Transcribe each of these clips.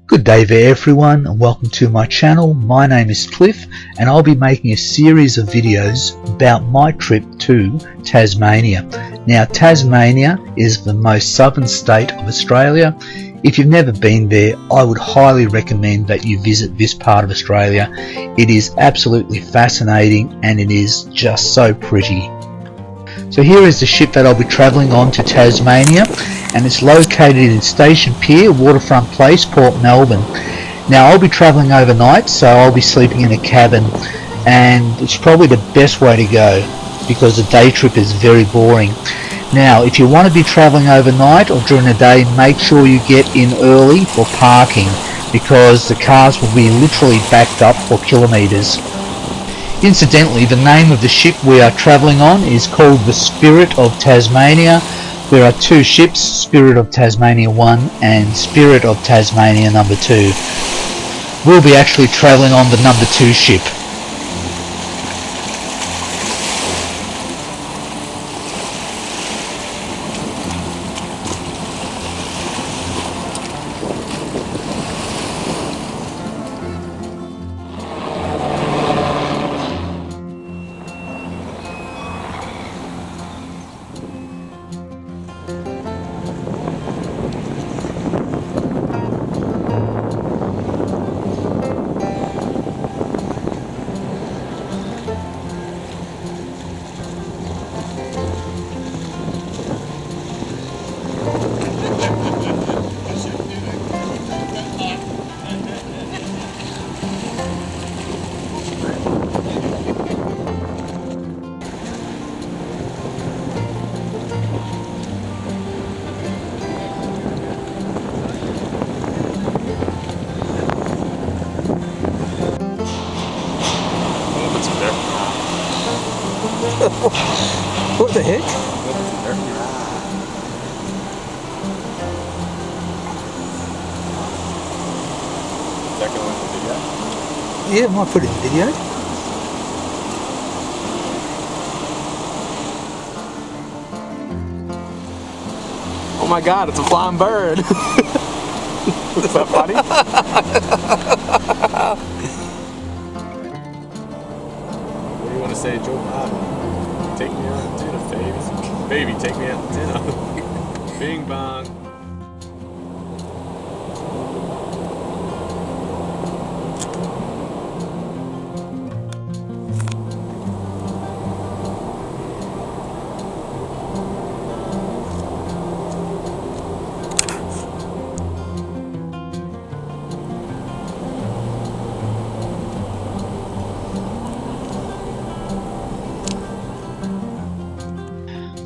Good day there everyone, and welcome to my channel. My name is Cliff and I'll be making a series of videos about my trip to Tasmania. Now Tasmania is the most southern state of Australia. If you've never been there, I would highly recommend that you visit this part of Australia. It is absolutely fascinating and it is just so pretty. So here is the ship that I'll be travelling on to Tasmania, and it's located in Station Pier, Waterfront Place, Port Melbourne. Now I'll be travelling overnight, so I'll be sleeping in a cabin, and it's probably the best way to go because the day trip is very boring. Now if you want to be travelling overnight or during the day, make sure you get in early for parking because the cars will be literally backed up for kilometres. Incidentally, the name of the ship we are travelling on is called the Spirit of Tasmania. There are two ships, Spirit of Tasmania 1 and Spirit of Tasmania number 2. We'll be actually travelling on the number 2 ship. What the heck? Yeah, I might put it in video. Oh my god, it's a flying bird. Is that funny? What do you want to say, Joe Bob? Take me out to dinner, baby. Baby, take me out to dinner. Bing bong.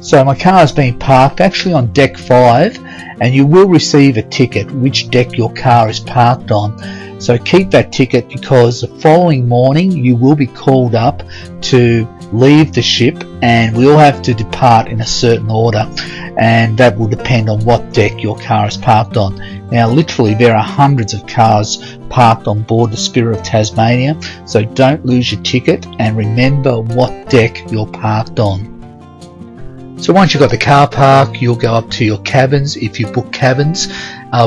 So my car has been parked actually on deck 5, and you will receive a ticket which deck your car is parked on. So keep that ticket because the following morning you will be called up to leave the ship, and we all have to depart in a certain order, and that will depend on what deck your car is parked on. Now literally there are hundreds of cars parked on board the Spirit of Tasmania, so don't lose your ticket and remember what deck you're parked on. So once you've got the car park, you'll go up to your cabins if you book cabins.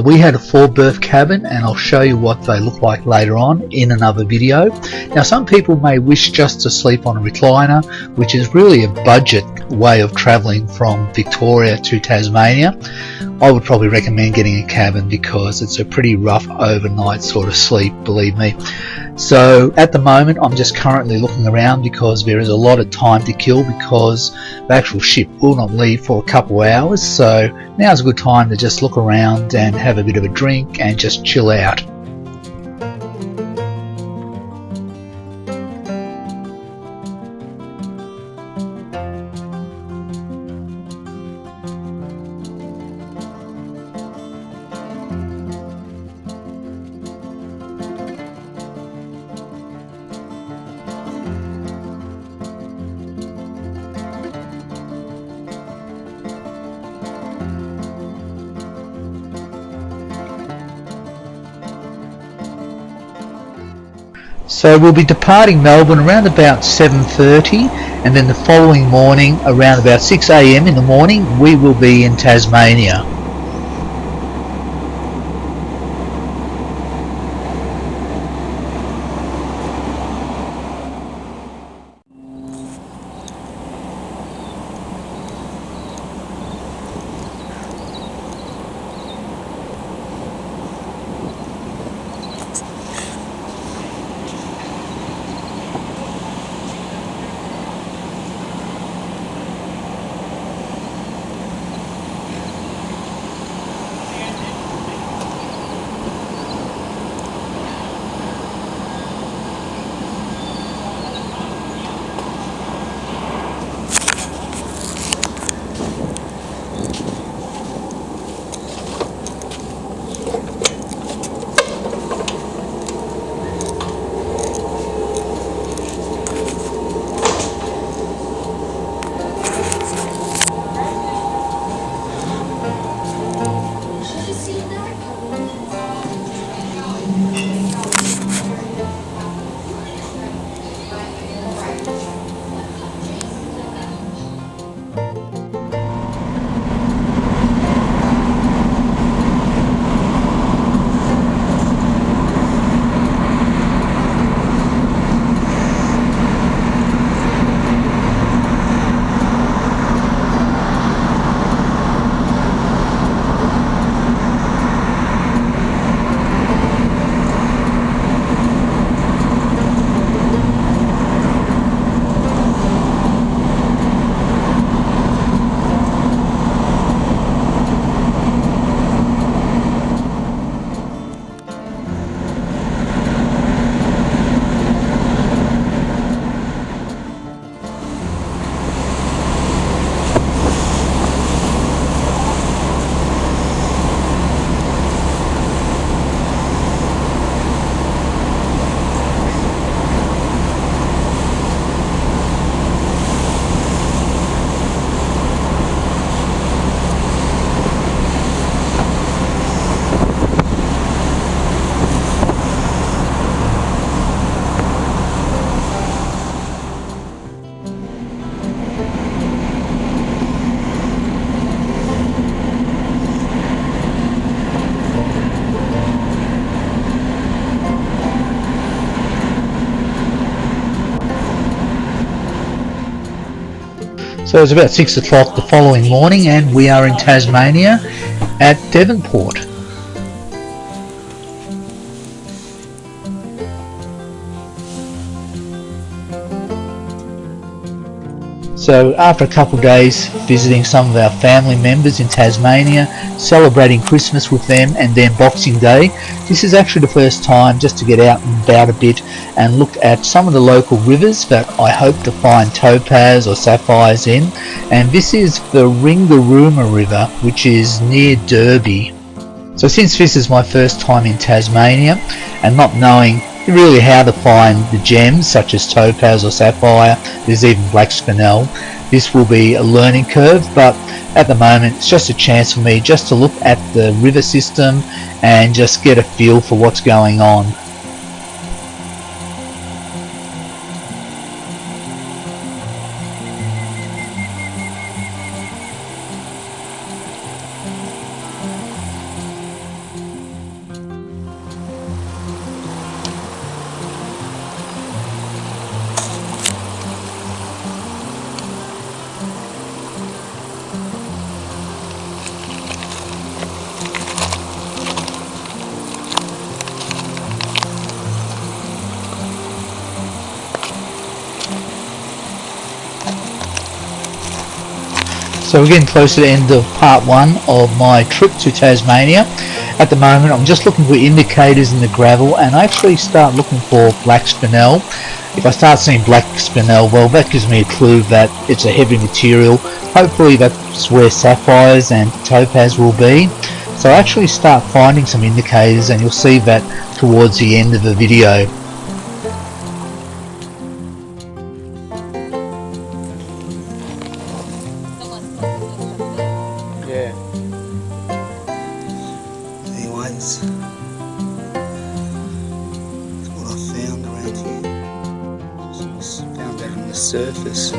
We had a 4-berth cabin, and I'll show you what they look like later on in another video. Now some people may wish just to sleep on a recliner, which is really a budget way of travelling from Victoria to Tasmania. I would probably recommend getting a cabin because it's a pretty rough overnight sort of sleep, believe me. So at the moment I'm just currently looking around because there is a lot of time to kill because the actual ship will not leave for a couple of hours, so now's a good time to just look around and have a bit of a drink and just chill out. So we'll be departing Melbourne around about 7:30, and then the following morning around about 6 AM in the morning we will be in Tasmania. So it was about 6 o'clock the following morning and we are in Tasmania at Devonport. So after a couple of days visiting some of our family members in Tasmania, celebrating Christmas with them and then Boxing Day, this is actually the first time just to get out and about a bit and look at some of the local rivers that I hope to find topaz or sapphires in. And this is the Ringarooma River, which is near Derby. So since this is my first time in Tasmania and not knowing really how to find the gems such as topaz or sapphire, there's even black spinel, this will be a learning curve, but at the moment it's just a chance for me just to look at the river system and just get a feel for what's going on. So we're getting close to the end of part 1 of my trip to Tasmania. At the moment I'm just looking for indicators in the gravel and I actually start looking for black spinel. If I start seeing black spinel, well, that gives me a clue that it's a heavy material. Hopefully that's where sapphires and topaz will be. So I actually start finding some indicators and you'll see that towards the end of the video. Yeah. Anyways, that's what I found around here. Just found that on the surface.